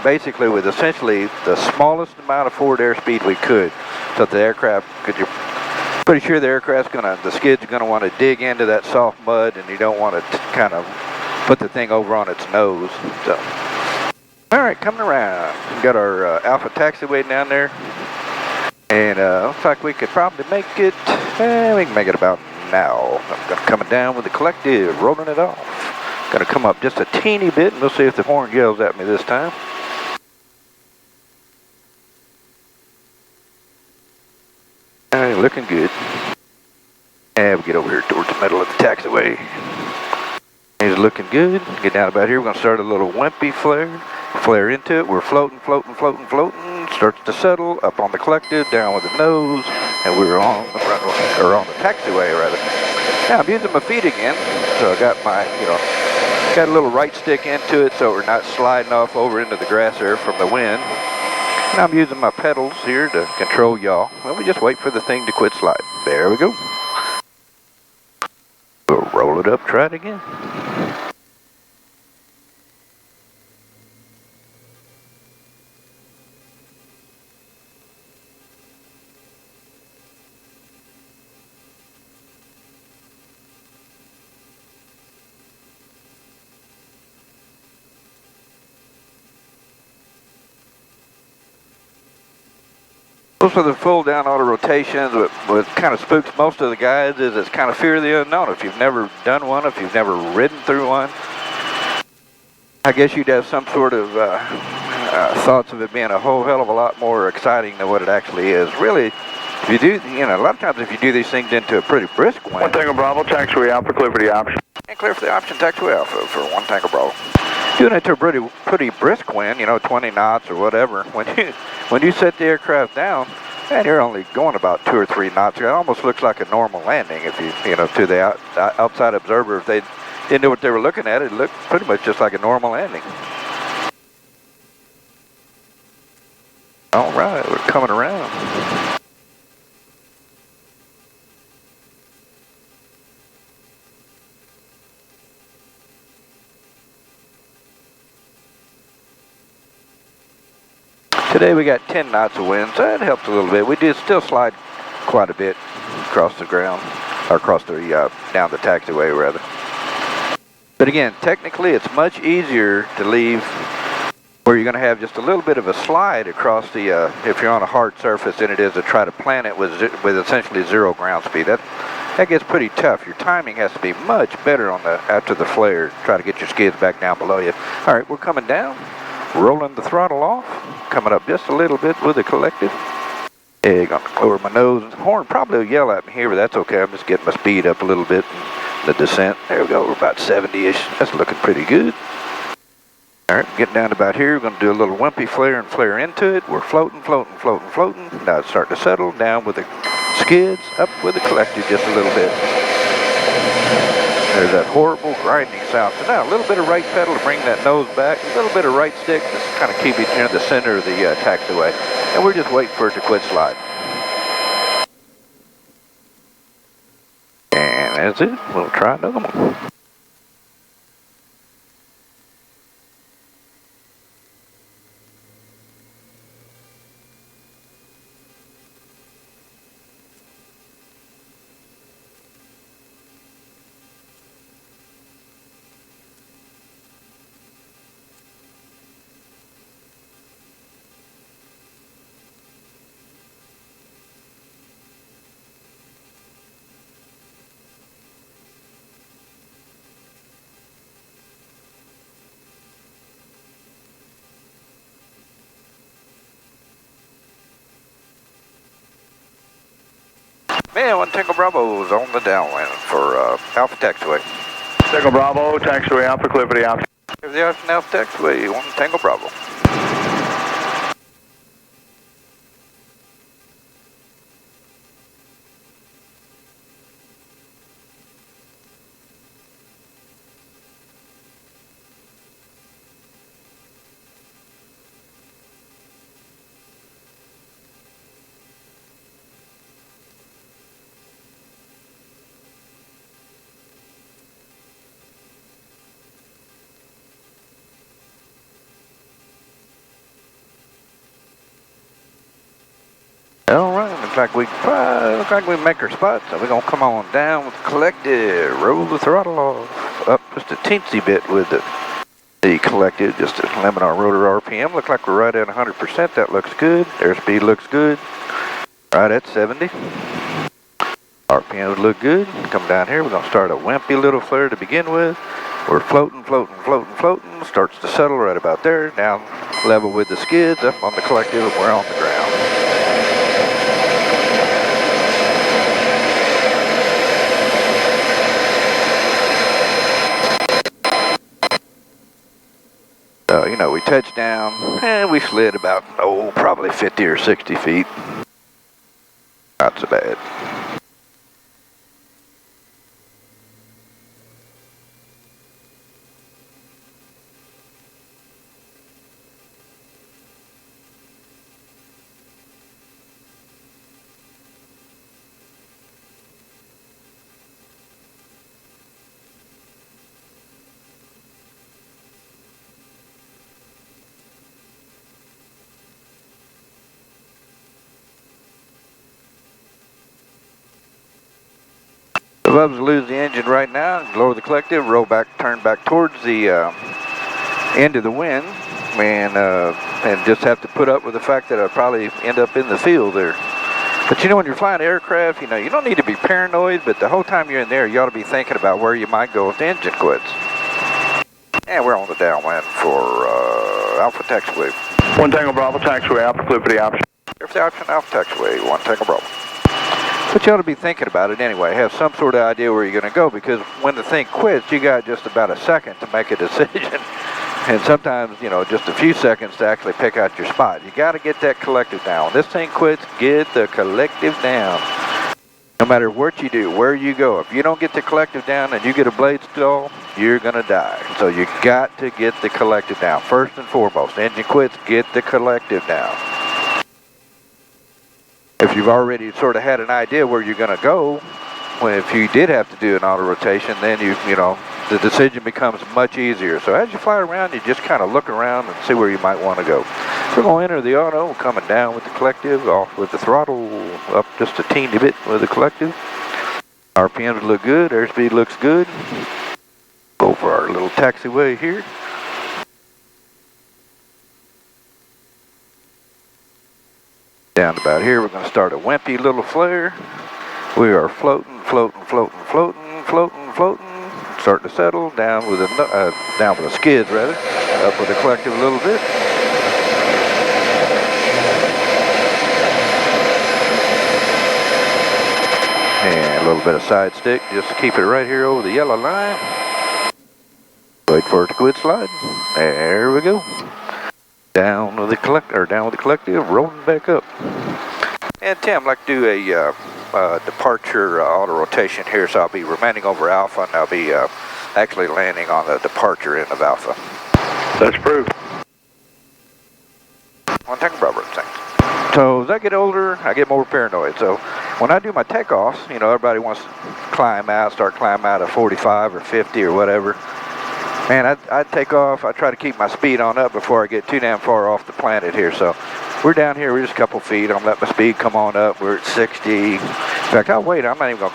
basically with essentially the smallest amount of forward airspeed we could, so that the aircraft could. You're pretty sure the the skids are gonna want to dig into that soft mud, and you don't want to kind of put the thing over on its nose. So, all right, coming around. We got our Alpha taxiway down there, and looks like we could probably make it. We can make it about now. I'm coming down with the collective, rolling it off. Gonna come up just a teeny bit, and we'll see if the horn yells at me this time. All right, looking good. And we get over here towards the middle of the taxiway. He's looking good. Get down about here. We're gonna start a little wimpy flare. Flare into it. We're floating, floating, floating, floating. Starts to settle up on the collective, down with the nose, and we're on the taxiway rather. Now I'm using my feet again, so I got my, got a little right stick into it, so we're not sliding off over into the grass there from the wind. And I'm using my pedals here to control yaw. Well, we just wait for the thing to quit sliding. There we go. We'll roll it up, try it again. Most of the full down auto rotations, what kind of spooks most of the guys is it's kind of fear of the unknown. If you've never done one, if you've never ridden through one, I guess you'd have some sort of thoughts of it being a whole hell of a lot more exciting than what it actually is. Really, if you do, a lot of times if you do these things into a pretty brisk wind. 1 Tango Bravo, taxiway Alpha, clear for the option. And clear for the option, taxiway Alpha for 1 Tango Bravo. Doing it to a pretty brisk wind, 20 knots or whatever. When you set the aircraft down, and you're only going about 2 or 3 knots, it almost looks like a normal landing. If to the outside observer, if they didn't know what they were looking at, it looked pretty much just like a normal landing. All right, we're coming around. Today we got 10 knots of wind, so that helps a little bit. We did still slide quite a bit across the ground, or across the, down the taxiway rather. But again, technically it's much easier to leave where you're going to have just a little bit of a slide across the, if you're on a hard surface, than it is to try to plant it with essentially 0 ground speed. That gets pretty tough. Your timing has to be much better on after the flare. Try to get your skids back down below you. All right, we're coming down. Rolling the throttle off, coming up just a little bit with the collective. Yeah, gonna lower my nose. The horn probably will yell at me here, but that's okay. I'm just getting my speed up a little bit in the descent. There we go, we're about 70-ish. That's looking pretty good. All right, getting down to about here. We're gonna do a little wimpy flare and flare into it. We're floating, floating, floating, floating. Now it's starting to settle down with the skids, up with the collective just a little bit. There's that horrible grinding sound. So now a little bit of right pedal to bring that nose back, a little bit of right stick to kind of keep it near the center of the taxiway. And we're just waiting for it to quit sliding. And that's it. We'll try another one. Man, 1 Tango Bravo is on the downwind for Alpha taxiway. Tango Bravo, taxiway Alpha, clear for the option. Here's the Alpha taxiway, 1 Tango Bravo. All right, looks like we make our spot, so we're gonna come on down with the collective, roll the throttle off, up just a teensy bit with the collective, just to limit our rotor RPM. Look like we're right at 100%, that looks good. Airspeed looks good, right at 70. RPMs look good. Come down here, we're gonna start a wimpy little flare to begin with. We're floating, starts to settle right about there, down level with the skids, up on the collective, and we're on the ground. You know, we touched down, and we slid about, probably 50 or 60 feet. Not so bad. If I was to lose the engine right now, lower the collective, roll back, turn back towards the end of the wind, and just have to put up with the fact that I'll probably end up in the field there. But you know, when you're flying aircraft, you know, you don't need to be paranoid, but the whole time you're in there, you ought to be thinking about where you might go if the engine quits. And we're on the downwind for Alpha Taxiway. 1 Tango Bravo, taxiway, Alpha Cliffity option. If the option, Alpha Taxiway, 1 Tango Bravo. But you ought to be thinking about it anyway, have some sort of idea where you're going to go, because when the thing quits, you got just about a second to make a decision. And sometimes, you know, just a few seconds to actually pick out your spot. You got to get that collective down. When this thing quits, get the collective down. No matter what you do, where you go, if you don't get the collective down and you get a blade stall, you're going to die. So you got to get the collective down. First and foremost, engine quits, get the collective down. If you've already sort of had an idea where you're going to go, if you did have to do an auto rotation, then you know, the decision becomes much easier. So as you fly around, you just kind of look around and see where you might want to go. We're going to enter the auto, coming down with the collective, off with the throttle, up just a teeny bit with the collective. RPMs look good, airspeed looks good. Go for our little taxiway here. Down about here, we're going to start a wimpy little flare. We are floating, starting to settle, down with the skids rather, up with the collective a little bit. And a little bit of side stick, just to keep it right here over the yellow line. Wait for it to quit sliding. There we go. Down with the collective, rolling back up. And Tim, I'd like to do a departure auto rotation here, so I'll be remaining over Alpha, and I'll be actually landing on the departure end of Alpha. That's approved. 1 Tango Bravo, thanks. So as I get older, I get more paranoid. So when I do my takeoffs, you know, everybody wants to start climbing out of 45 or 50 or whatever. Man, I'd take off. I try to keep my speed on up before I get too damn far off the planet here. So we're down here, we're just a couple feet. I'm letting my speed come on up. We're at 60. In fact, I'll wait. I'm not even going to